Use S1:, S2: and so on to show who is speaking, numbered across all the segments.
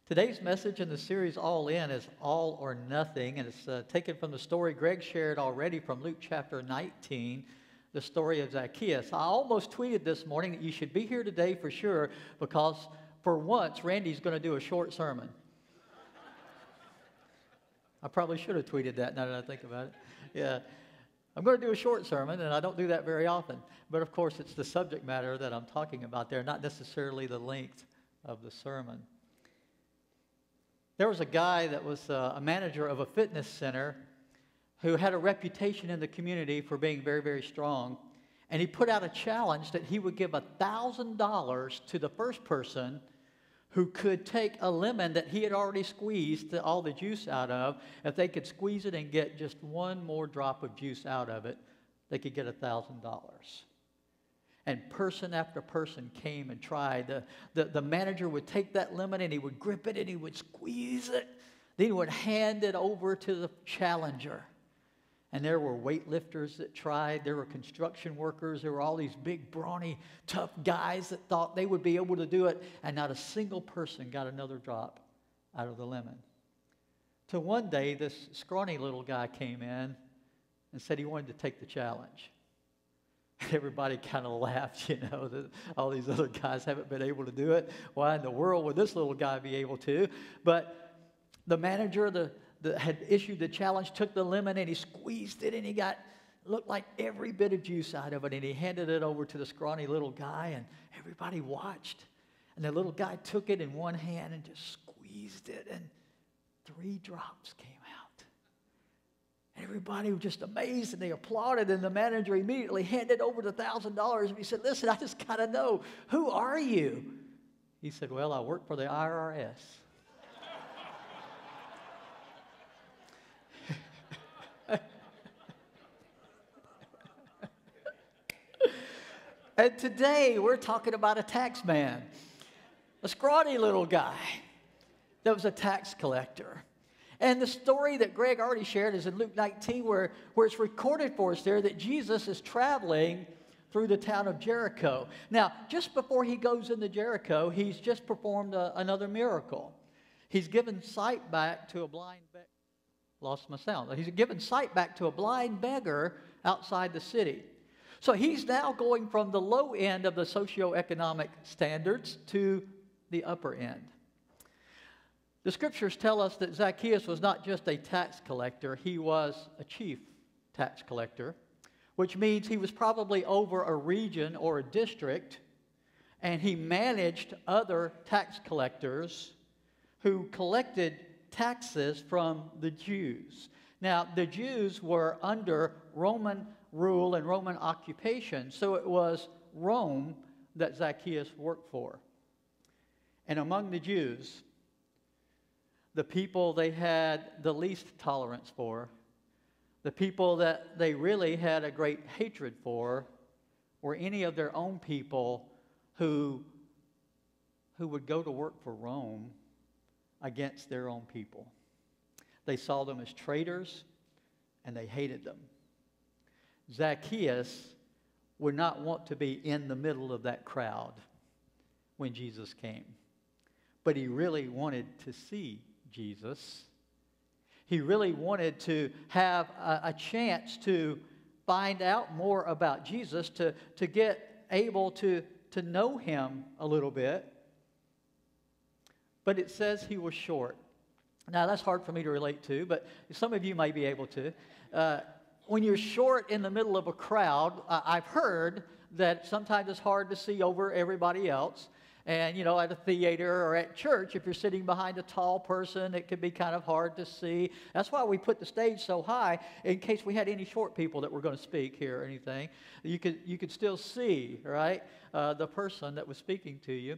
S1: Today's message in the series All In is All or Nothing, and it's taken from the story Greg shared already from Luke chapter 19, the story of Zacchaeus. I almost tweeted this morning that you should be here today for sure, because for once Randy's going to do a short sermon. I probably should have tweeted that now that I think about it. Yeah. I'm going to do a short sermon, and I don't do that very often. But of course, it's the subject matter that I'm talking about there, not necessarily the length of the sermon. There was a guy that was a manager of a fitness center who had a reputation in the community for being very, very strong. And he put out a challenge that he would give $1,000 to the first person who could take a lemon that he had already squeezed all the juice out of. If they could squeeze it and get just one more drop of juice out of it, they could get $1,000. And person after person came and tried. The manager would take that lemon and he would grip it and he would squeeze it. Then he would hand it over to the challenger. And there were weightlifters that tried. There were construction workers. There were all these big, brawny, tough guys that thought they would be able to do it. And not a single person got another drop out of the lemon. Till one day, this scrawny little guy came in and said he wanted to take the challenge. Everybody kind of laughed, that all these other guys haven't been able to do it. Why in the world would this little guy be able to? But the manager that had issued the challenge took the lemon and he squeezed it and he looked like every bit of juice out of it, and he handed it over to the scrawny little guy, and everybody watched. And the little guy took it in one hand and just squeezed it, and 3 drops came out. Everybody was just amazed, and they applauded, and the manager immediately handed over the $1,000, and he said, "Listen, I just got to know, who are you?" He said, "Well, I work for the IRS." And today we're talking about a tax man, a scrawny little guy that was a tax collector. And the story that Greg already shared is in Luke 19, where it's recorded for us there that Jesus is traveling through the town of Jericho. Now, just before he goes into Jericho, he's just performed another miracle. He's given sight back to a blind beggar. Lost my sound. He's given sight back to a blind beggar outside the city. So he's now going from the low end of the socioeconomic standards to the upper end. The scriptures tell us that Zacchaeus was not just a tax collector, he was a chief tax collector, which means he was probably over a region or a district, and he managed other tax collectors who collected taxes from the Jews. Now, the Jews were under Roman rule and Roman occupation, so it was Rome that Zacchaeus worked for. And among the Jews, the people they had the least tolerance for, the people that they really had a great hatred for, were any of their own people who would go to work for Rome against their own people. They saw them as traitors, and they hated them. Zacchaeus would not want to be in the middle of that crowd when Jesus came. But he really wanted to see Jesus. He really wanted to have a chance to find out more about Jesus, to get able to know him a little bit. But it says he was short. Now, that's hard for me to relate to, but some of you may be able to. When you're short in the middle of a crowd, I've heard that sometimes it's hard to see over everybody else. And, at a theater or at church, if you're sitting behind a tall person, it can be kind of hard to see. That's why we put the stage so high, in case we had any short people that were going to speak here or anything. You could still see, right, the person that was speaking to you,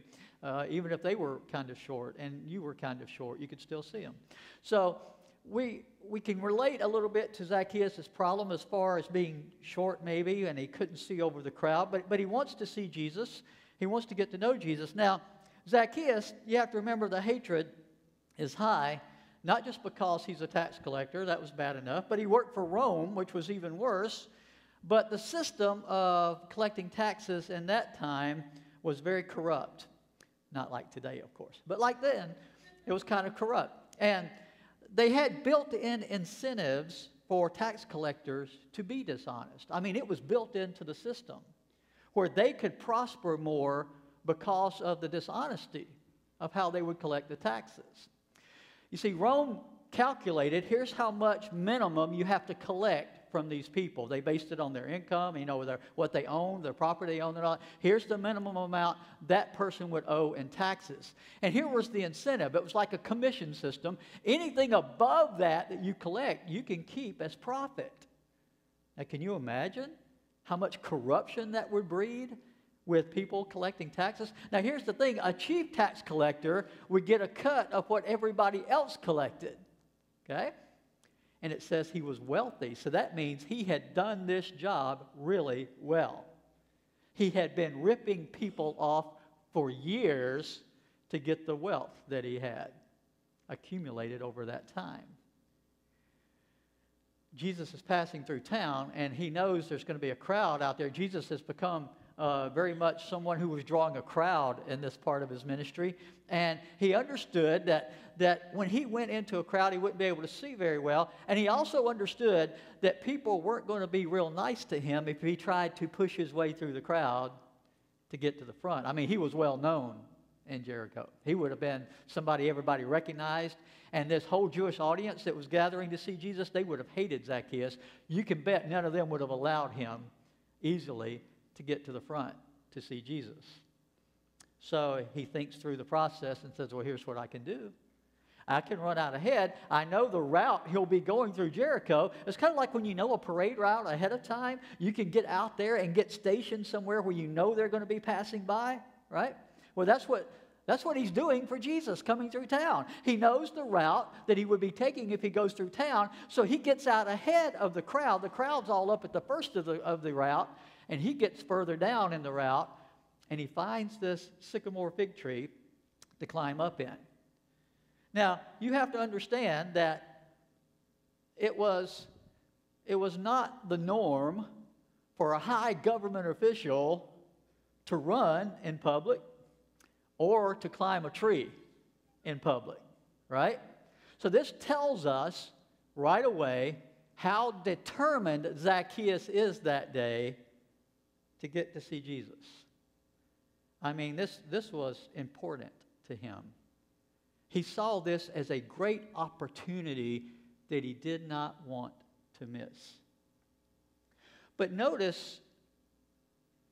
S1: even if they were kind of short and you were kind of short, you could still see them. So we can relate a little bit to Zacchaeus' problem as far as being short maybe, and he couldn't see over the crowd, but he wants to see Jesus. He wants to get to know Jesus. Now, Zacchaeus, you have to remember the hatred is high, not just because he's a tax collector, that was bad enough, but he worked for Rome, which was even worse. But the system of collecting taxes in that time was very corrupt. Not like today, of course, but like then. It was kind of corrupt. And they had built-in incentives for tax collectors to be dishonest. I mean, it was built into the system where they could prosper more because of the dishonesty of how they would collect the taxes. You see, Rome calculated, here's how much minimum you have to collect from these people. They based it on their income, what they own, their property they own, and all. Here's the minimum amount that person would owe in taxes. And here was the incentive. It was like a commission system. Anything above that you collect, you can keep as profit. Now, can you imagine how much corruption that would breed with people collecting taxes? Now, here's the thing. A chief tax collector would get a cut of what everybody else collected. Okay? And it says he was wealthy. So that means he had done this job really well. He had been ripping people off for years to get the wealth that he had accumulated over that time. Jesus is passing through town, and he knows there's going to be a crowd out there. Jesus has become very much someone who was drawing a crowd in this part of his ministry. And he understood that when he went into a crowd, he wouldn't be able to see very well. And he also understood that people weren't going to be real nice to him if he tried to push his way through the crowd to get to the front. I mean, he was well known in Jericho. He would have been somebody everybody recognized. And this whole Jewish audience that was gathering to see Jesus, they would have hated Zacchaeus. You can bet none of them would have allowed him easily to get to the front to see Jesus. So he thinks through the process and says, well, here's what I can do. I can run out ahead. I know the route he'll be going through Jericho. It's kind of like when you know a parade route ahead of time. You can get out there and get stationed somewhere where you know they're going to be passing by, right? Well, that's what he's doing for Jesus coming through town. He knows the route that he would be taking if he goes through town, so he gets out ahead of the crowd. The crowd's all up at the first of the route, and he gets further down in the route, and he finds this sycamore fig tree to climb up in. Now, you have to understand that it was not the norm for a high government official to run in public or to climb a tree in public, right? So this tells us right away how determined Zacchaeus is that day to get to see Jesus. I mean, this was important to him. He saw this as a great opportunity that he did not want to miss. But notice,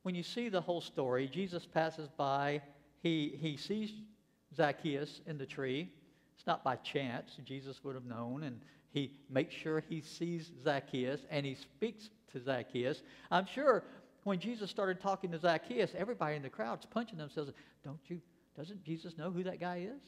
S1: when you see the whole story, Jesus passes by. He sees Zacchaeus in the tree. It's not by chance. Jesus would have known, and he makes sure he sees Zacchaeus, and he speaks to Zacchaeus. I'm sure when Jesus started talking to Zacchaeus, everybody in the crowd's punching themselves. Doesn't Jesus know who that guy is?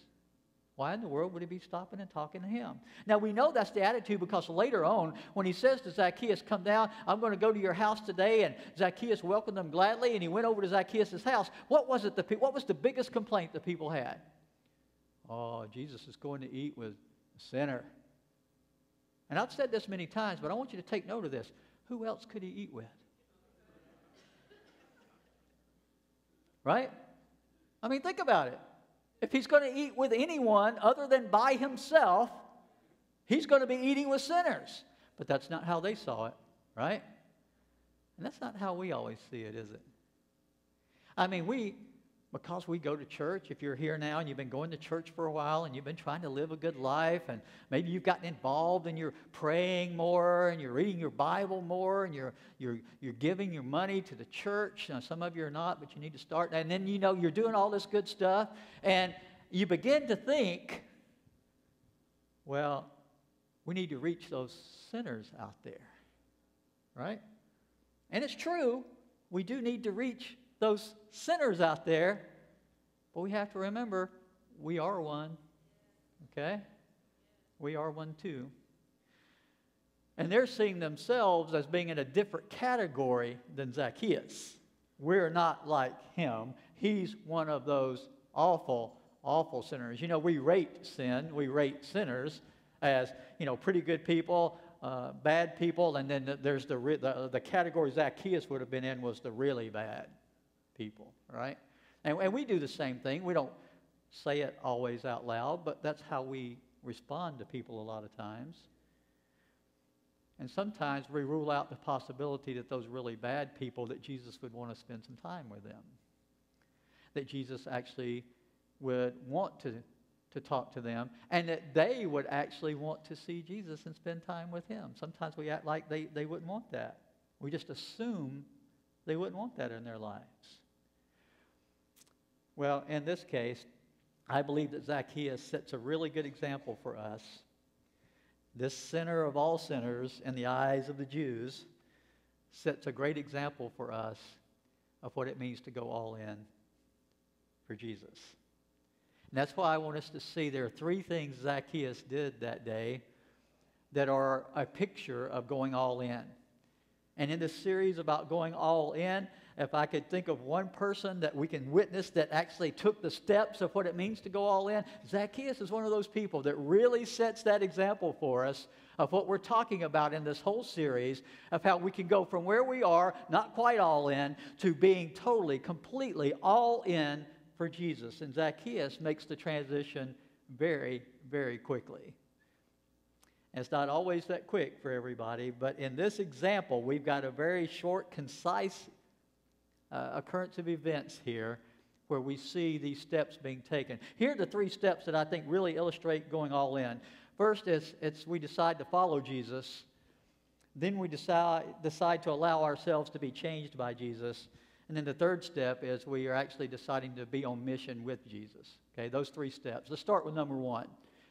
S1: Why in the world would he be stopping and talking to him? Now, we know that's the attitude because later on, when he says to Zacchaeus, come down, I'm going to go to your house today, and Zacchaeus welcomed him gladly, and he went over to Zacchaeus' house. What was the biggest complaint the people had? Oh, Jesus is going to eat with a sinner. And I've said this many times, but I want you to take note of this. Who else could he eat with? Right? I mean, think about it. If he's going to eat with anyone other than by himself, he's going to be eating with sinners. But that's not how they saw it, right? And that's not how we always see it, is it? I mean, because we go to church, if you're here now and you've been going to church for a while and you've been trying to live a good life, and maybe you've gotten involved and you're praying more and you're reading your Bible more and you're giving your money to the church. Now, some of you are not, but you need to start. And then you're doing all this good stuff, and you begin to think, well, we need to reach those sinners out there, right? And it's true, we do need to reach those sinners out there, but we have to remember we are one, okay? We are one too. And they're seeing themselves as being in a different category than Zacchaeus. We're not like him. He's one of those awful, awful sinners. We rate sin, we rate sinners as, pretty good people, bad people, and then there's the category Zacchaeus would have been in was the really bad people, right? And we do the same thing. We don't say it always out loud, but that's how we respond to people a lot of times. And sometimes we rule out the possibility that those really bad people, that Jesus would want to spend some time with them. That Jesus actually would want to talk to them, and that they would actually want to see Jesus and spend time with him. Sometimes we act like they wouldn't want that. We just assume they wouldn't want that in their lives. Well, in this case, I believe that Zacchaeus sets a really good example for us. This sinner of all sinners in the eyes of the Jews sets a great example for us of what it means to go all in for Jesus. And that's why I want us to see there are three things Zacchaeus did that day that are a picture of going all in. And in this series about going all in, if I could think of one person that we can witness that actually took the steps of what it means to go all in, Zacchaeus is one of those people that really sets that example for us of what we're talking about in this whole series, of how we can go from where we are, not quite all in, to being totally, completely all in for Jesus. And Zacchaeus makes the transition very, very quickly. And it's not always that quick for everybody, but in this example, we've got a very short, concise occurrence of events here where we see these steps being taken. Here are the three steps that I think really illustrate going all in. First is we decide to follow Jesus. Then we decide to allow ourselves to be changed by Jesus. And then the third step is we are actually deciding to be on mission with Jesus. Okay, those three steps. Let's start with number one,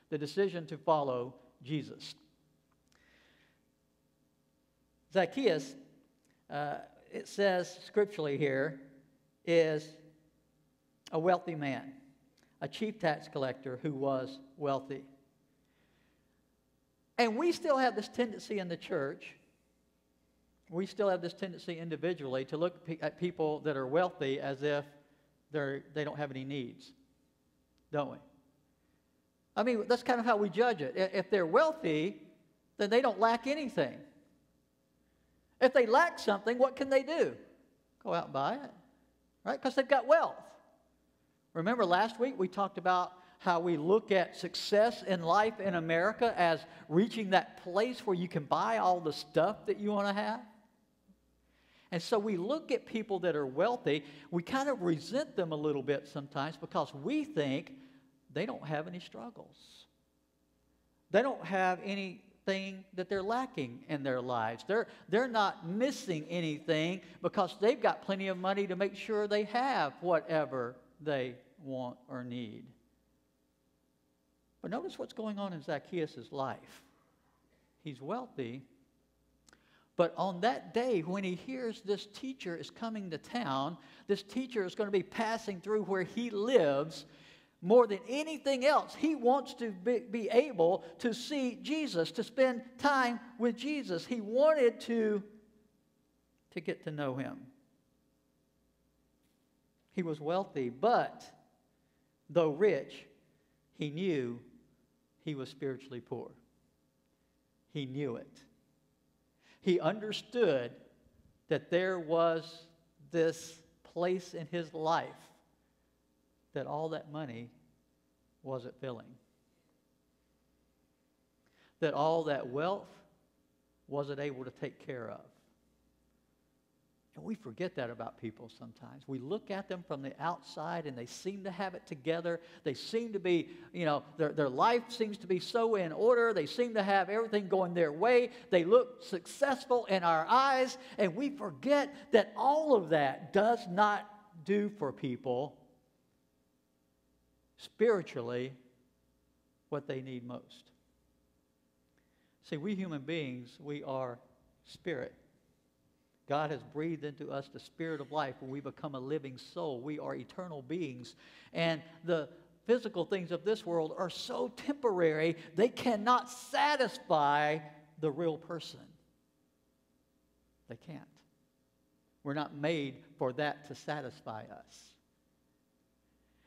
S1: the decision to follow Jesus. Zacchaeus, it says scripturally here, is a wealthy man, a chief tax collector who was wealthy. And we still have this tendency in the church, we still have this tendency individually to look at people that are wealthy as if they don't have any needs, don't we? I mean, that's kind of how we judge it. If they're wealthy, then they don't lack anything. If they lack something, what can they do? Go out and buy it, right? Because they've got wealth. Remember last week we talked about how we look at success in life in America as reaching that place where you can buy all the stuff that you want to have. And so we look at people that are wealthy, we kind of resent them a little bit sometimes because we think they don't have any struggles. They don't have anything that they're lacking in their lives. They're not missing anything because they've got plenty of money to make sure they have whatever they want or need. But notice what's going on in Zacchaeus' life. He's wealthy, but on that day when he hears this teacher is coming to town, this teacher is going to be passing through where he lives, more than anything else, he wants to be able to see Jesus, to spend time with Jesus. He wanted to get to know him. He was wealthy, but though rich, he knew he was spiritually poor. He knew it. He understood that there was this place in his life that all that money wasn't filling. That all that wealth wasn't able to take care of. And we forget that about people sometimes. We look at them from the outside and they seem to have it together. They seem to be, their life seems to be so in order. They seem to have everything going their way. They look successful in our eyes. And we forget that all of that does not do for people spiritually what they need most. See, we human beings, we are spirit. God has breathed into us the spirit of life when we become a living soul. We are eternal beings. And the physical things of this world are so temporary, they cannot satisfy the real person. They can't. We're not made for that to satisfy us.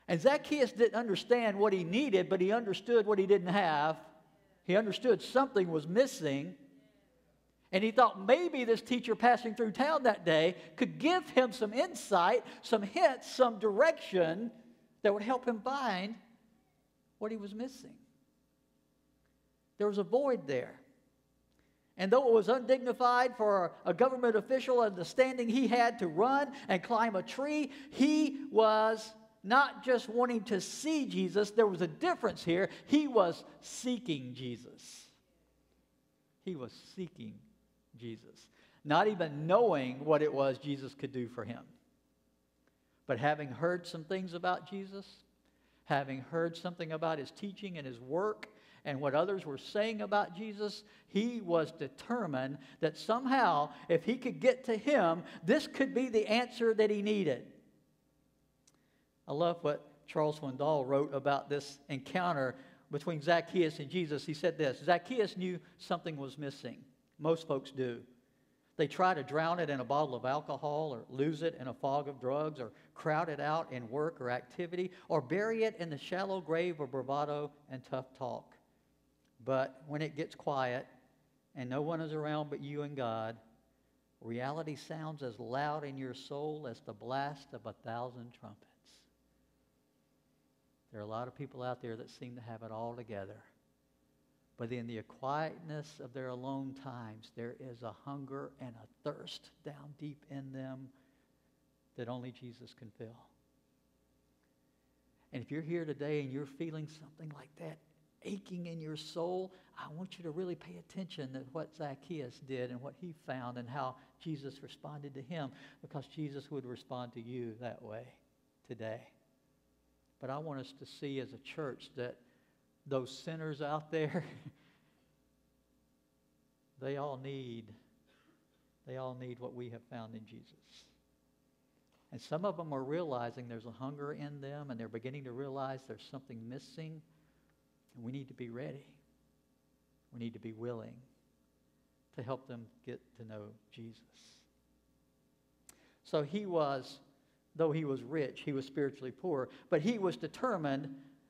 S1: And Zacchaeus didn't understand what he needed, but he understood what he didn't have. He understood something was missing. And he thought maybe this teacher passing through town that day could give him some insight, some hints, some direction that would help him find what he was missing. There was a void there. And though it was undignified for a government official and the standing he had to run and climb a tree, he was not just wanting to see Jesus. There was a difference here. He was seeking Jesus. He was seeking Jesus. Not even knowing what it was Jesus could do for him. But having heard some things about Jesus, having heard something about his teaching and his work, and what others were saying about Jesus, he was determined that somehow, if he could get to him, this could be the answer that he needed. I love what Charles Swindoll wrote about this encounter between Zacchaeus and Jesus. He said this: Zacchaeus knew something was missing. Most folks do. They try to drown it in a bottle of alcohol, or lose it in a fog of drugs, or crowd it out in work or activity, or bury it in the shallow grave of bravado and tough talk. But when it gets quiet and no one is around but you and God, reality sounds as loud in your soul as the blast of 1,000 trumpets. There are a lot of people out there that seem to have it all together. But in the quietness of their alone times, there is a hunger and a thirst down deep in them that only Jesus can fill. And if you're here today and you're feeling something like that aching in your soul, I want you to really pay attention to what Zacchaeus did and what he found and how Jesus responded to him, because Jesus would respond to you that way today. But I want us to see as a church that those sinners out there, they all need what we have found in Jesus. And some of them are realizing there's a hunger in them, and they're beginning to realize there's something missing. And we need to be ready. We need to be willing to help them get to know Jesus. So though he was rich, he was spiritually poor, but he was determined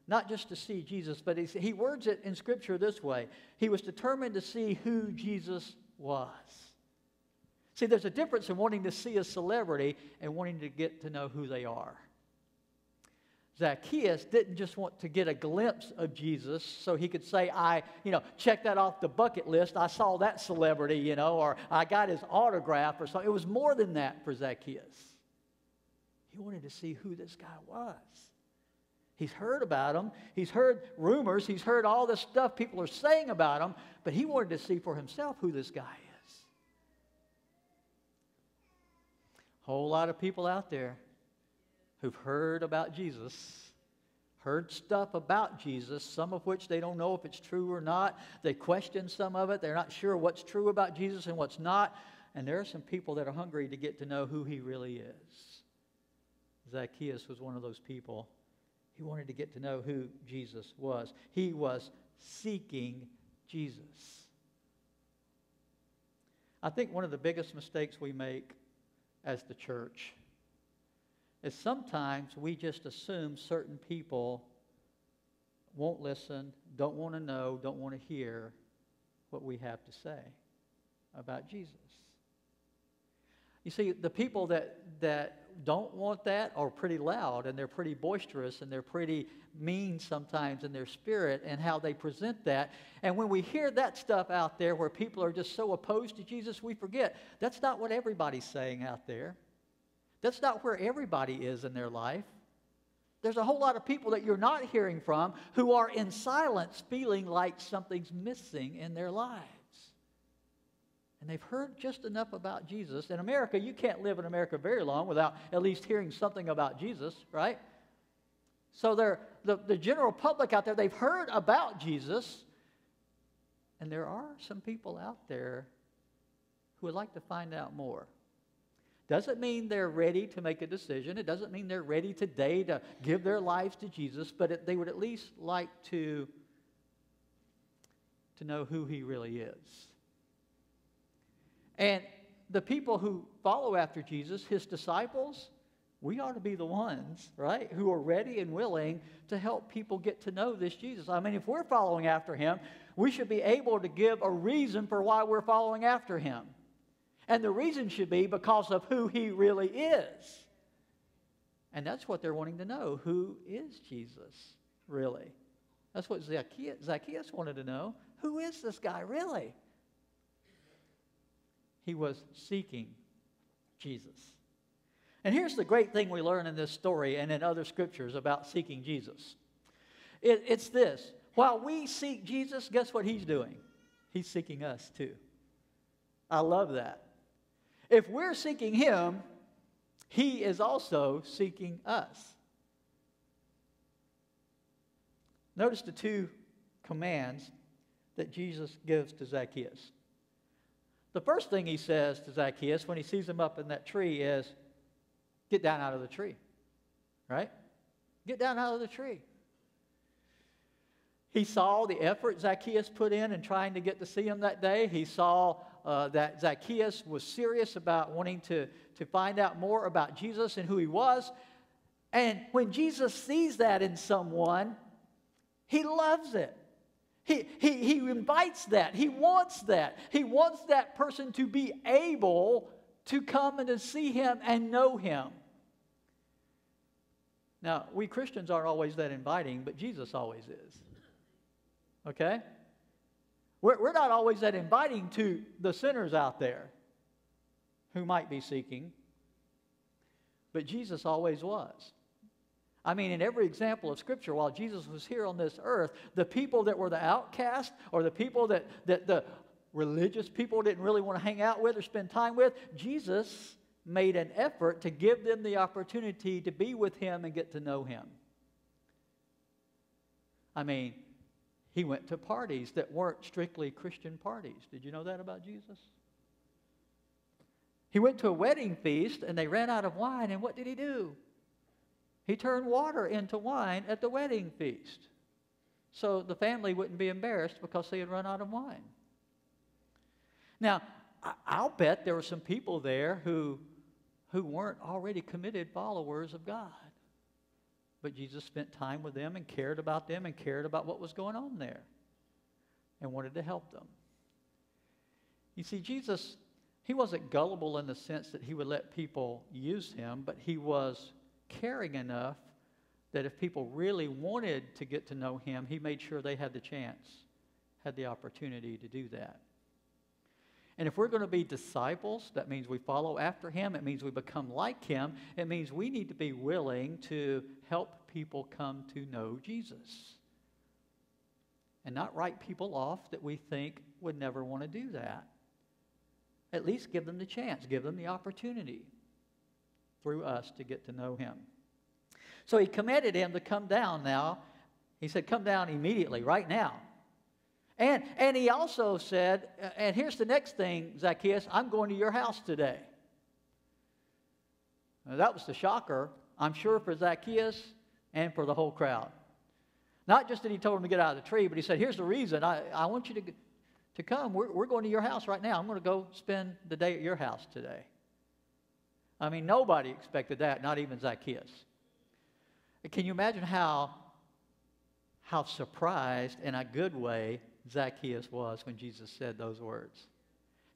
S1: not just to see Jesus, but he words it in Scripture this way: he was determined to see who Jesus was. See, there's a difference in wanting to see a celebrity and wanting to get to know who they are. Zacchaeus didn't just want to get a glimpse of Jesus so he could say, check that off the bucket list. I saw that celebrity, or I got his autograph or something. It was more than that for Zacchaeus. He wanted to see who this guy was. He's heard about him. He's heard rumors. He's heard all this stuff people are saying about him, but he wanted to see for himself who this guy is. A whole lot of people out there who've heard about Jesus, heard stuff about Jesus, some of which they don't know if it's true or not. They question some of it. They're not sure what's true about Jesus and what's not. And there are some people that are hungry to get to know who he really is. Zacchaeus was one of those people. He wanted to get to know who Jesus was. He was seeking Jesus. I think one of the biggest mistakes we make as the church is sometimes we just assume certain people won't listen, don't want to know, don't want to hear what we have to say about Jesus. You see, the people that don't want that are pretty loud, and they're pretty boisterous, and they're pretty mean sometimes in their spirit and how they present that. And when we hear that stuff out there where people are just so opposed to Jesus, we forget that's not what everybody's saying out there. That's not where everybody is in their life. There's a whole lot of people that you're not hearing from who are in silence feeling like something's missing in their lives. And they've heard just enough about Jesus. In America, you can't live in America very long without at least hearing something about Jesus, right? So the general public out there, they've heard about Jesus. And there are some people out there who would like to find out more. Doesn't mean they're ready to make a decision. It doesn't mean they're ready today to give their lives to Jesus, but they would at least like to know who he really is. And the people who follow after Jesus, his disciples, we ought to be the ones, right, who are ready and willing to help people get to know this Jesus. I mean, if we're following after him, we should be able to give a reason for why we're following after him. And the reason should be because of who he really is. And that's what they're wanting to know. Who is Jesus, really? That's what Zacchaeus wanted to know. Who is this guy, really? He was seeking Jesus. And here's the great thing we learn in this story and in other scriptures about seeking Jesus. It's this. While we seek Jesus, guess what he's doing? He's seeking us too. I love that. If we're seeking him, he is also seeking us. Notice the two commands that Jesus gives to Zacchaeus. The first thing he says to Zacchaeus when he sees him up in that tree is, get down out of the tree. Right? Get down out of the tree. He saw the effort Zacchaeus put in trying to get to see him that day. He saw that Zacchaeus was serious about wanting to find out more about Jesus and who he was. And when Jesus sees that in someone, he loves it. He invites that. He wants that. He wants that person to be able to come and to see him and know him. Now, we Christians aren't always that inviting, but Jesus always is. Okay? We're not always that inviting to the sinners out there who might be seeking, but Jesus always was. I mean, in every example of Scripture, while Jesus was here on this earth, the people that were the outcast or the people that the religious people didn't really want to hang out with or spend time with, Jesus made an effort to give them the opportunity to be with him and get to know him. I mean, he went to parties that weren't strictly Christian parties. Did you know that about Jesus? He went to a wedding feast and they ran out of wine, and what did he do? He turned water into wine at the wedding feast, so the family wouldn't be embarrassed because they had run out of wine. Now, I'll bet there were some people there who weren't already committed followers of God. But Jesus spent time with them and cared about them and cared about what was going on there and wanted to help them. You see, Jesus, he wasn't gullible in the sense that he would let people use him, but he was caring enough that if people really wanted to get to know him, he made sure they had the chance, had the opportunity to do that. And if we're going to be disciples, that means we follow after him. It means we become like him. It means we need to be willing to help people come to know Jesus. And not write people off that we think would never want to do that. At least give them the chance, give them the opportunity through us to get to know him. So he commanded him to come down now. He said, come down immediately, right now. And he also said, and here's the next thing, Zacchaeus, I'm going to your house today. Now, that was the shocker, I'm sure, for Zacchaeus and for the whole crowd. Not just that he told him to get out of the tree, but he said, here's the reason. I want you to come. We're going to your house right now. I'm going to go spend the day at your house today. I mean, nobody expected that, not even Zacchaeus. Can you imagine how surprised, in a good way, Zacchaeus was when Jesus said those words?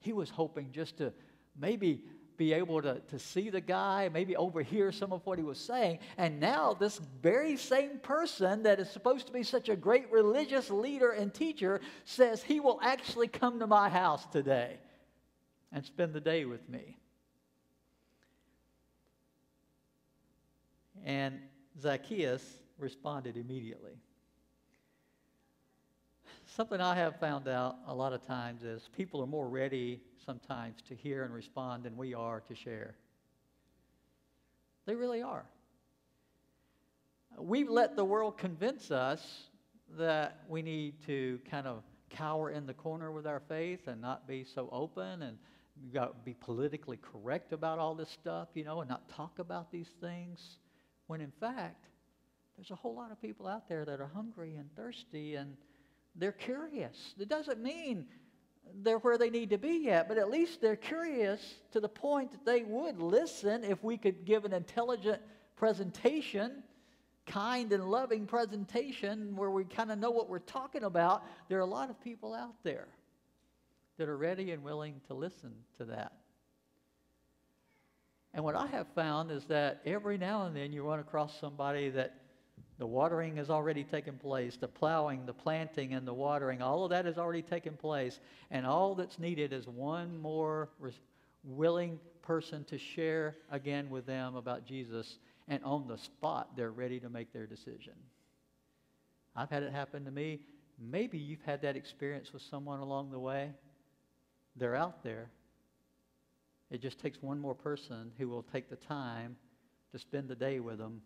S1: He was hoping just to maybe be able to see the guy, maybe overhear some of what he was saying. And now this very same person that is supposed to be such a great religious leader and teacher says he will actually come to my house today and spend the day with me. And Zacchaeus responded immediately. Something I have found out a lot of times is people are more ready sometimes to hear and respond than we are to share. They really are. We've let the world convince us that we need to kind of cower in the corner with our faith and not be so open, and we've got to be politically correct about all this stuff, and not talk about these things, when in fact, there's a whole lot of people out there that are hungry and thirsty and they're curious. It doesn't mean they're where they need to be yet, but at least they're curious to the point that they would listen if we could give an intelligent presentation, kind and loving presentation where we kind of know what we're talking about. There are a lot of people out there that are ready and willing to listen to that. And what I have found is that every now and then you run across somebody that the watering has already taken place, the plowing, the planting, and the watering, all of that has already taken place. And all that's needed is one more willing person to share again with them about Jesus. And on the spot, they're ready to make their decision. I've had it happen to me. Maybe you've had that experience with someone along the way. They're out there. It just takes one more person who will take the time to spend the day with them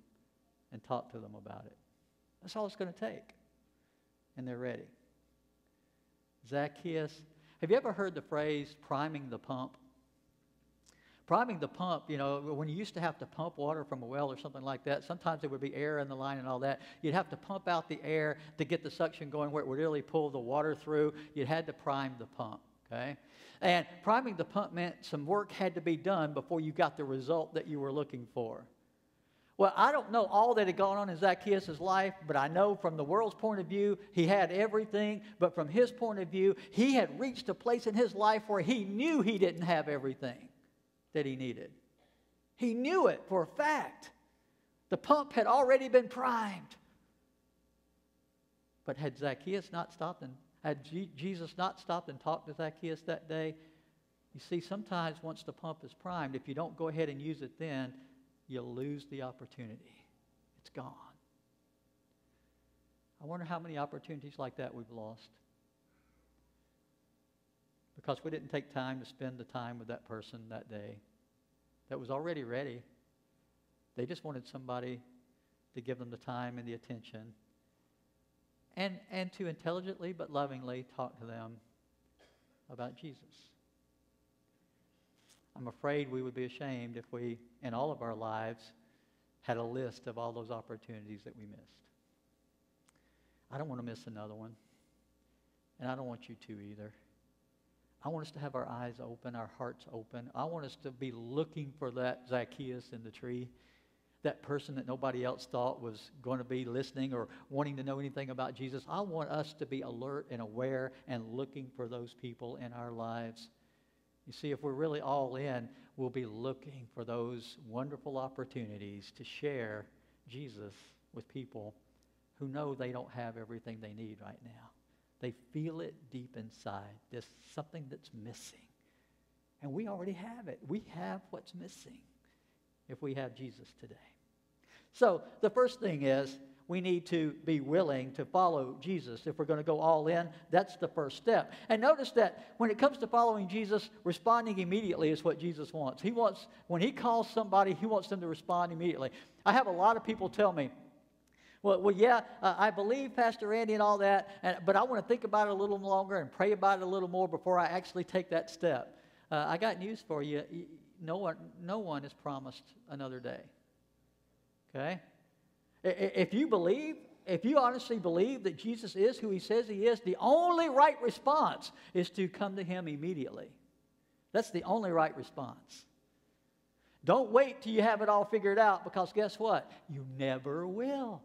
S1: and talk to them about it. That's all it's going to take. And they're ready. Zacchaeus. Have you ever heard the phrase priming the pump? Priming the pump, you know, when you used to have to pump water from a well or something like that, sometimes there would be air in the line and all that. You'd have to pump out the air to get the suction going where it would really pull the water through. You had to prime the pump, okay? And priming the pump meant some work had to be done before you got the result that you were looking for. Well, I don't know all that had gone on in Zacchaeus' life, but I know from the world's point of view, he had everything. But from his point of view, he had reached a place in his life where he knew he didn't have everything that he needed. He knew it for a fact. The pump had already been primed. But had Zacchaeus not stopped and had Jesus not stopped and talked to Zacchaeus that day? You see, sometimes once the pump is primed, if you don't go ahead and use it then, you'll lose the opportunity. It's gone. I wonder how many opportunities like that we've lost. Because we didn't take time to spend the time with that person that day that was already ready. They just wanted somebody to give them the time and the attention and to intelligently but lovingly talk to them about Jesus. I'm afraid we would be ashamed if we, in all of our lives, had a list of all those opportunities that we missed. I don't want to miss another one, and I don't want you to either. I want us to have our eyes open, our hearts open. I want us to be looking for that Zacchaeus in the tree, that person that nobody else thought was going to be listening or wanting to know anything about Jesus. I want us to be alert and aware and looking for those people in our lives. You see, if we're really all in, we'll be looking for those wonderful opportunities to share Jesus with people who know they don't have everything they need right now. They feel it deep inside. There's something that's missing. And we already have it. We have what's missing if we have Jesus today. So the first thing is we need to be willing to follow Jesus. If we're going to go all in, that's the first step. And notice that when it comes to following Jesus, responding immediately is what Jesus wants. He wants, when he calls somebody, he wants them to respond immediately. I have a lot of people tell me, well, yeah, I believe Pastor Randy and all that, but I want to think about it a little longer and pray about it a little more before I actually take that step. I got news for you. No one is promised another day. Okay? If you honestly believe that Jesus is who he says he is, the only right response is to come to him immediately. That's the only right response. Don't wait till you have it all figured out, because guess what? You never will.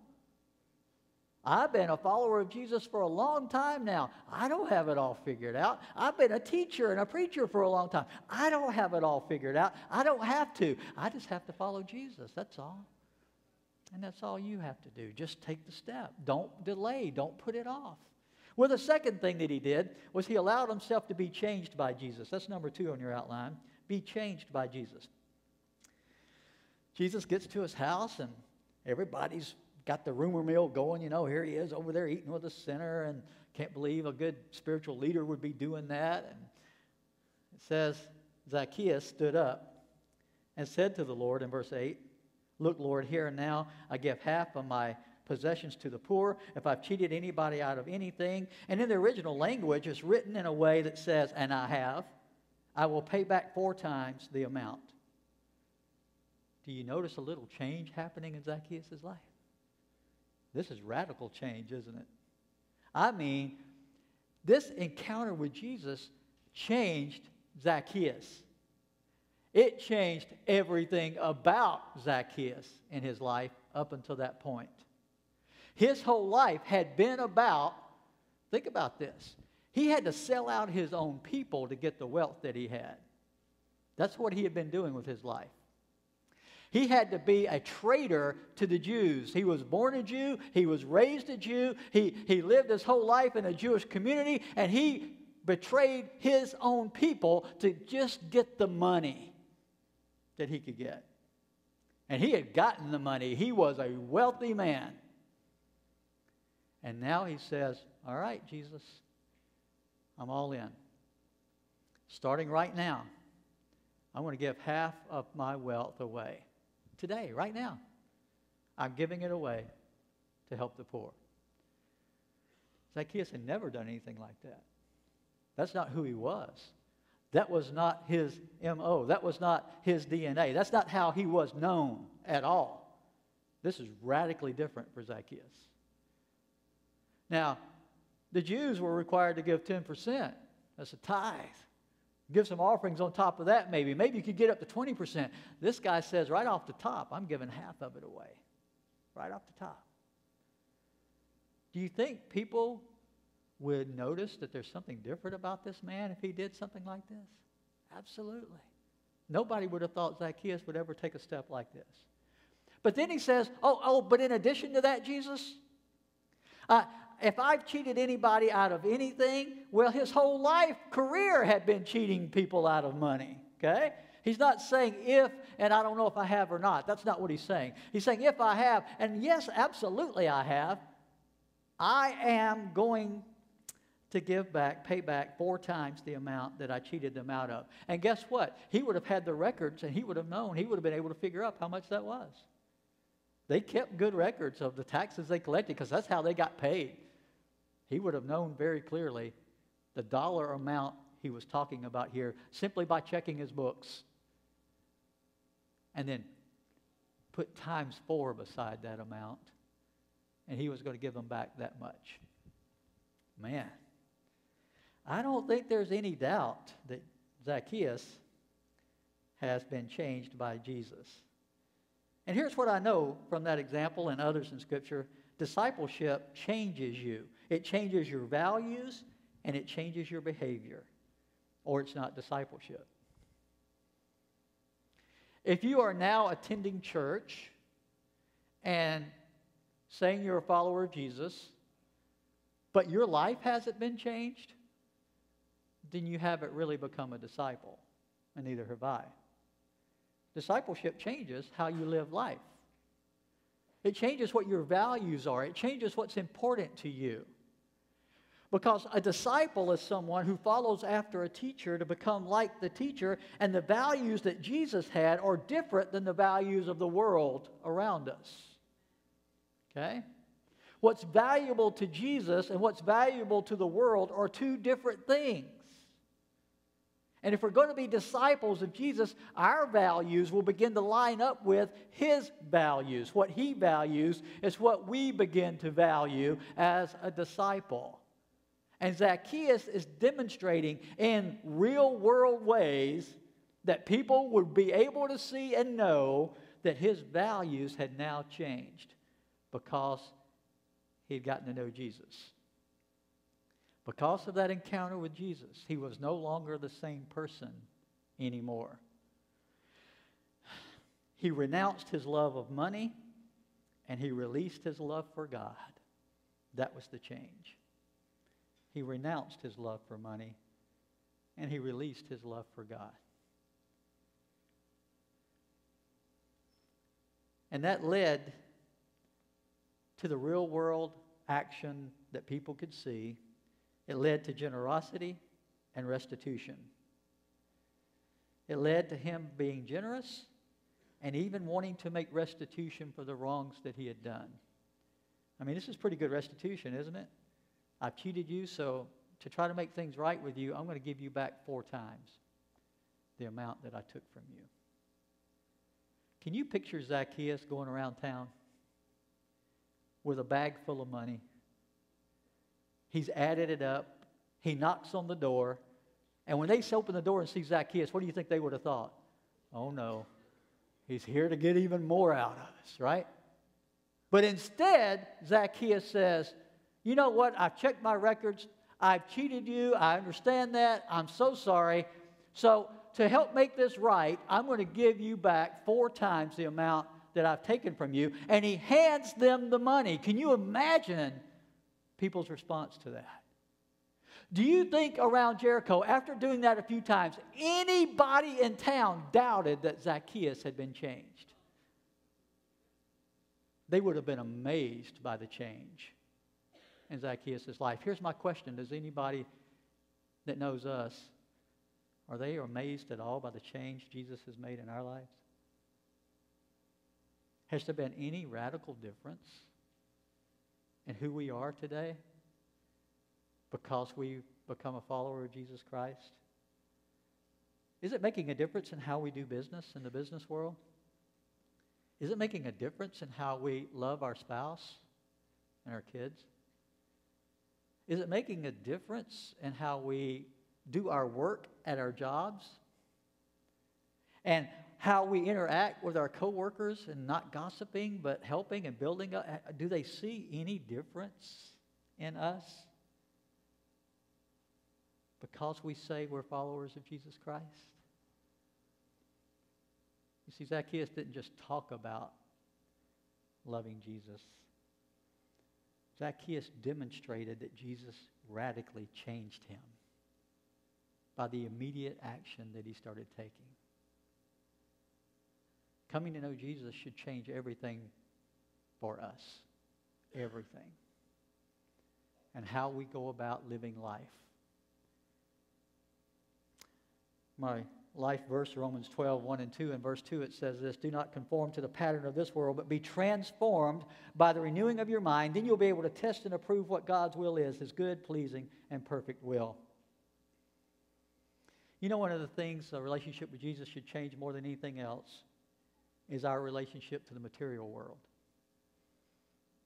S1: I've been a follower of Jesus for a long time now. I don't have it all figured out. I've been a teacher and a preacher for a long time. I don't have it all figured out. I don't have to. I just have to follow Jesus. That's all. And that's all you have to do. Just take the step. Don't delay. Don't put it off. Well, the second thing that he did was he allowed himself to be changed by Jesus. That's number 2 on your outline. Be changed by Jesus. Jesus gets to his house and everybody's got the rumor mill going. You know, here he is over there eating with a sinner, and can't believe a good spiritual leader would be doing that. And it says, Zacchaeus stood up and said to the Lord in verse 8, "Look, Lord, here and now I give half of my possessions to the poor if I've cheated anybody out of anything." And in the original language, it's written in a way that says, "And I will pay back 4 times the amount." Do you notice a little change happening in Zacchaeus' life? This is radical change, isn't it? I mean, this encounter with Jesus changed Zacchaeus. It changed everything about Zacchaeus in his life up until that point. His whole life had been about, think about this, he had to sell out his own people to get the wealth that he had. That's what he had been doing with his life. He had to be a traitor to the Jews. He was born a Jew. He was raised a Jew. He lived his whole life in a Jewish community, and he betrayed his own people to just get the money that he could get. And he had gotten the money. He was a wealthy man. And now he says, all right, Jesus, I'm all in. Starting right now, I want to give half of my wealth away. Today, right now, I'm giving it away to help the poor. Zacchaeus had never done anything like that. That's not who he was. That was not his M.O. That was not his DNA. That's not how he was known at all. This is radically different for Zacchaeus. Now, the Jews were required to give 10%. That's a tithe. Give some offerings on top of that maybe. Maybe you could get up to 20%. This guy says right off the top, I'm giving half of it away. Right off the top. Do you think people would notice that there's something different about this man if he did something like this? Absolutely. Nobody would have thought Zacchaeus would ever take a step like this. But then he says, but in addition to that, Jesus, if I've cheated anybody out of anything, well, his whole life, career had been cheating people out of money, okay? He's not saying if, and I don't know if I have or not. That's not what he's saying. He's saying if I have, and yes, absolutely I have, I am going to pay back 4 times the amount that I cheated them out of. And guess what? He would have had the records, and he would have known. He would have been able to figure out how much that was. They kept good records of the taxes they collected because that's how they got paid. He would have known very clearly the dollar amount he was talking about here simply by checking his books. And then put times 4 beside that amount, and he was going to give them back that much. Man, I don't think there's any doubt that Zacchaeus has been changed by Jesus. And here's what I know from that example and others in Scripture. Discipleship changes you. It changes your values and it changes your behavior. Or it's not discipleship. If you are now attending church and saying you're a follower of Jesus, but your life hasn't been changed, then you haven't really become a disciple, and neither have I. Discipleship changes how you live life. It changes what your values are. It changes what's important to you. Because a disciple is someone who follows after a teacher to become like the teacher, and the values that Jesus had are different than the values of the world around us. Okay? What's valuable to Jesus and what's valuable to the world are 2 different things. And if we're going to be disciples of Jesus, our values will begin to line up with His values. What He values is what we begin to value as a disciple. And Zacchaeus is demonstrating in real world ways that people would be able to see and know that his values had now changed because he'd gotten to know Jesus. Because of that encounter with Jesus, he was no longer the same person anymore. He renounced his love of money and he released his love for God. That was the change. He renounced his love for money and he released his love for God. And that led to the real world action that people could see. It led to generosity and restitution. It led to him being generous and even wanting to make restitution for the wrongs that he had done. I mean, this is pretty good restitution, isn't it? I've cheated you, so to try to make things right with you, I'm going to give you back 4 times the amount that I took from you. Can you picture Zacchaeus going around town with a bag full of money? He's added it up. He knocks on the door. And when they open the door and see Zacchaeus, what do you think they would have thought? Oh no, he's here to get even more out of us, right? But instead, Zacchaeus says, you know what? I've checked my records. I've cheated you. I understand that. I'm so sorry. So to help make this right, I'm going to give you back 4 times the amount that I've taken from you. And he hands them the money. Can you imagine people's response to that? Do you think around Jericho, after doing that a few times, anybody in town doubted that Zacchaeus had been changed? They would have been amazed by the change in Zacchaeus' life. Here's my question. Does anybody that knows us, are they amazed at all by the change Jesus has made in our lives? Has there been any radical difference in who we are today because we've become a follower of Jesus Christ? Is it making a difference in how we do business in the business world? Is it making a difference in how we love our spouse and our kids? Is it making a difference in how we do our work at our jobs? And how we interact with our coworkers and not gossiping, but helping and building up? Do they see any difference in us because we say we're followers of Jesus Christ? You see, Zacchaeus didn't just talk about loving Jesus. Zacchaeus demonstrated that Jesus radically changed him by the immediate action that he started taking. Coming to know Jesus should change everything for us. Everything. And how we go about living life. My life verse, Romans 12, 1 and 2. In verse 2 it says this: do not conform to the pattern of this world, but be transformed by the renewing of your mind. Then you'll be able to test and approve what God's will is, His good, pleasing, and perfect will. You know, one of the things a relationship with Jesus should change more than anything else is our relationship to the material world.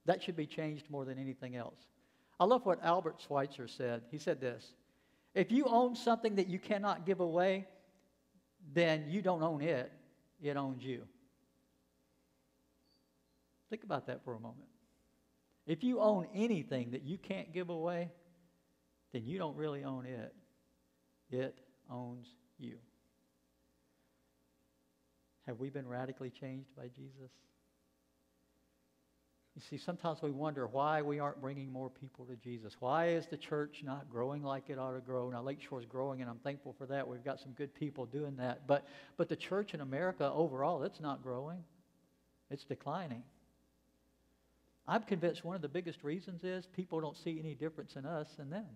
S1: That should be changed more than anything else. I love what Albert Schweitzer said. He said this: if you own something that you cannot give away, then you don't own it. It owns you. Think about that for a moment. If you own anything that you can't give away, then you don't really own it. It owns you. Have we been radically changed by Jesus? You see, sometimes we wonder why we aren't bringing more people to Jesus. Why is the church not growing like it ought to grow? Now, Lakeshore is growing, and I'm thankful for that. We've got some good people doing that. But the church in America overall, it's not growing. It's declining. I'm convinced one of the biggest reasons is people don't see any difference in us and them.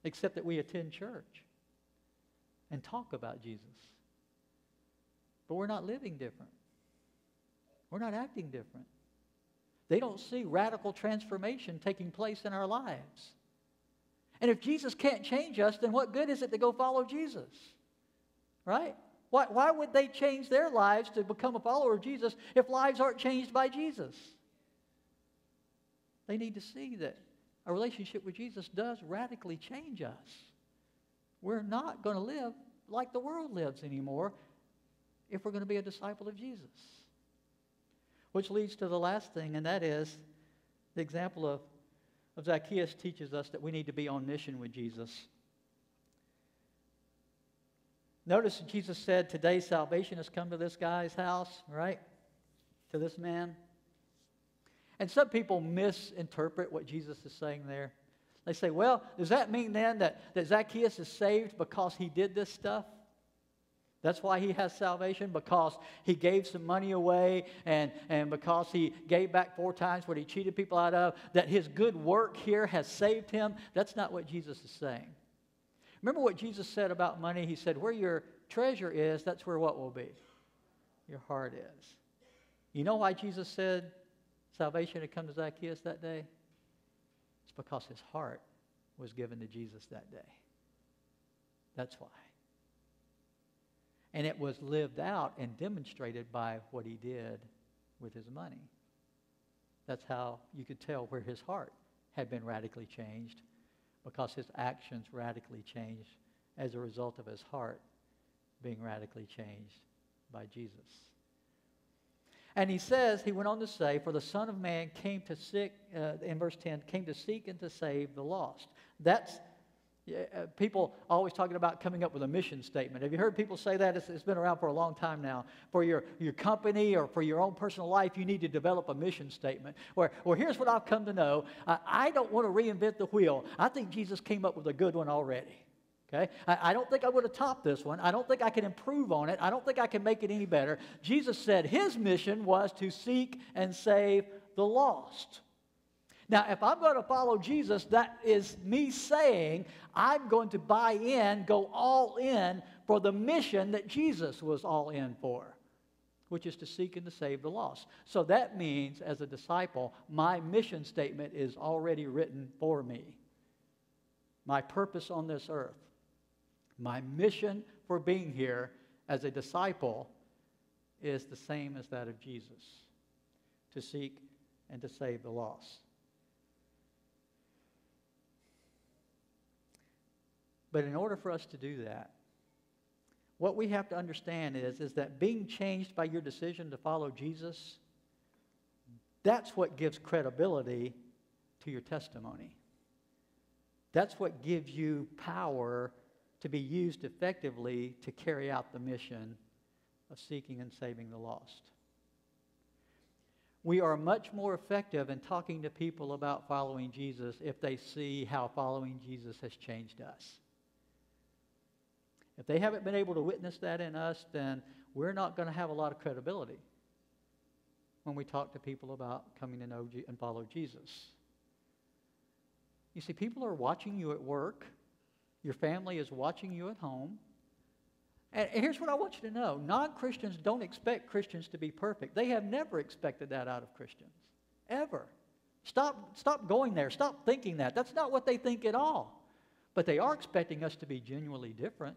S1: Except that we attend church and talk about Jesus. But we're not living different. We're not acting different. They don't see radical transformation taking place in our lives. And if Jesus can't change us, then what good is it to go follow Jesus? Right? Why would they change their lives to become a follower of Jesus if lives aren't changed by Jesus? They need to see that a relationship with Jesus does radically change us. We're not going to live like the world lives anymore if we're going to be a disciple of Jesus. Which leads to the last thing, and that is the example of Zacchaeus teaches us that we need to be on mission with Jesus. Notice that Jesus said, today salvation has come to this guy's house, right? To this man. And some people misinterpret what Jesus is saying there. They say, well, does that mean then that Zacchaeus is saved because he did this stuff? That's why he has salvation, because he gave some money away and because he gave back 4 times what he cheated people out of, that his good work here has saved him? That's not what Jesus is saying. Remember what Jesus said about money? He said, where your treasure is, that's where what will be? Your heart is. You know why Jesus said salvation had come to Zacchaeus that day? It's because his heart was given to Jesus that day. That's why. And it was lived out and demonstrated by what he did with his money. That's how you could tell where his heart had been radically changed, because his actions radically changed as a result of his heart being radically changed by Jesus. And he says, he went on to say, for the Son of Man came to seek, in verse 10, came to seek and to save the lost. That's Yeah, people always talking about coming up with a mission statement. Have you heard people say that? It's been around for a long time now. For your company or for your own personal life, you need to develop a mission statement. Well, here's what I've come to know. I don't want to reinvent the wheel. I think Jesus came up with a good one already. Okay? I don't think I would have topped this one. I don't think I can improve on it. I don't think I can make it any better. Jesus said his mission was to seek and save the lost. Now, if I'm going to follow Jesus, that is me saying I'm going to buy in, go all in for the mission that Jesus was all in for, which is to seek and to save the lost. So that means, as a disciple, my mission statement is already written for me. My purpose on this earth, my mission for being here as a disciple is the same as that of Jesus, to seek and to save the lost. But in order for us to do that, what we have to understand is that being changed by your decision to follow Jesus, that's what gives credibility to your testimony. That's what gives you power to be used effectively to carry out the mission of seeking and saving the lost. We are much more effective in talking to people about following Jesus if they see how following Jesus has changed us. If they haven't been able to witness that in us, then we're not going to have a lot of credibility when we talk to people about coming to know and follow Jesus. You see, people are watching you at work. Your family is watching you at home. And here's what I want you to know. Non-Christians don't expect Christians to be perfect. They have never expected that out of Christians, ever. Stop going there. Stop thinking that. That's not what they think at all. But they are expecting us to be genuinely different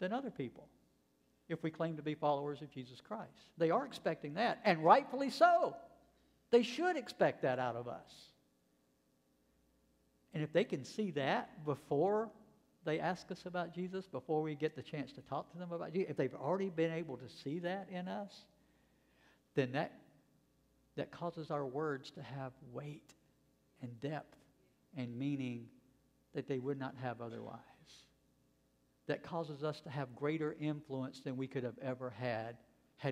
S1: than other people if we claim to be followers of Jesus Christ. They are expecting that, and rightfully so. They should expect that out of us. And if they can see that before they ask us about Jesus, before we get the chance to talk to them about Jesus, if they've already been able to see that in us, then that causes our words to have weight and depth and meaning that they would not have otherwise. That causes us to have greater influence than we could have ever had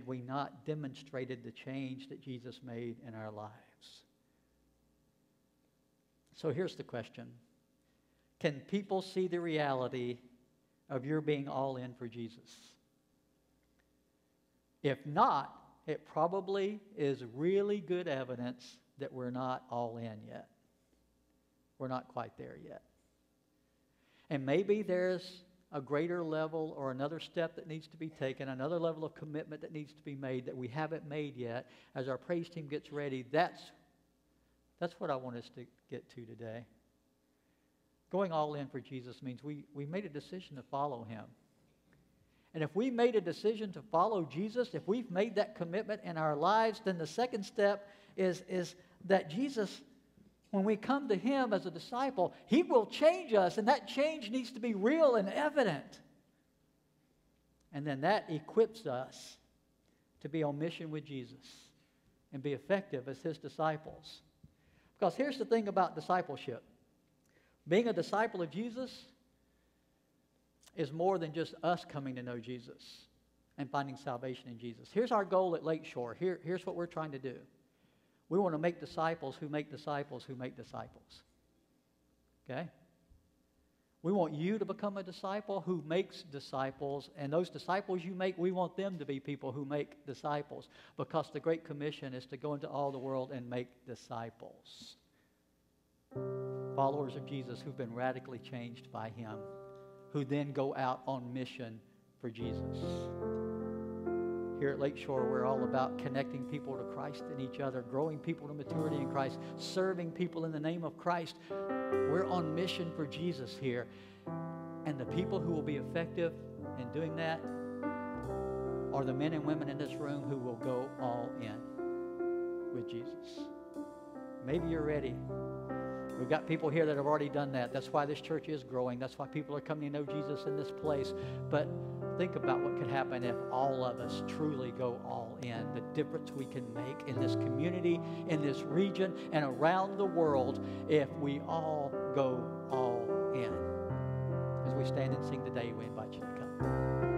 S1: we not demonstrated the change that Jesus made in our lives. So here's the question. Can people see the reality of your being all in for Jesus? If not, it probably is really good evidence that we're not all in yet. We're not quite there yet. And maybe there's a greater level or another step that needs to be taken, another level of commitment that needs to be made that we haven't made yet. As our praise team gets ready, that's what I want us to get to today. Going all in for Jesus means we made a decision to follow him. And if we made a decision to follow Jesus, if we've made that commitment in our lives, then the second step is that Jesus, when we come to him as a disciple, he will change us, and that change needs to be real and evident. And then that equips us to be on mission with Jesus and be effective as his disciples. Because here's the thing about discipleship. Being a disciple of Jesus is more than just us coming to know Jesus and finding salvation in Jesus. Here's our goal at Lakeshore. Here's what we're trying to do. We want to make disciples who make disciples who make disciples. Okay? We want you to become a disciple who makes disciples, and those disciples you make, we want them to be people who make disciples, because the Great Commission is to go into all the world and make disciples. Followers of Jesus who've been radically changed by him, who then go out on mission for Jesus. Here at Lakeshore, we're all about connecting people to Christ and each other, growing people to maturity in Christ, serving people in the name of Christ. We're on mission for Jesus here. And the people who will be effective in doing that are the men and women in this room who will go all in with Jesus. Maybe you're ready. We've got people here that have already done that. That's why this church is growing. That's why people are coming to know Jesus in this place. But think about what could happen if all of us truly go all in. The difference we can make in this community, in this region, and around the world if we all go all in. As we stand and sing today, we invite you to come.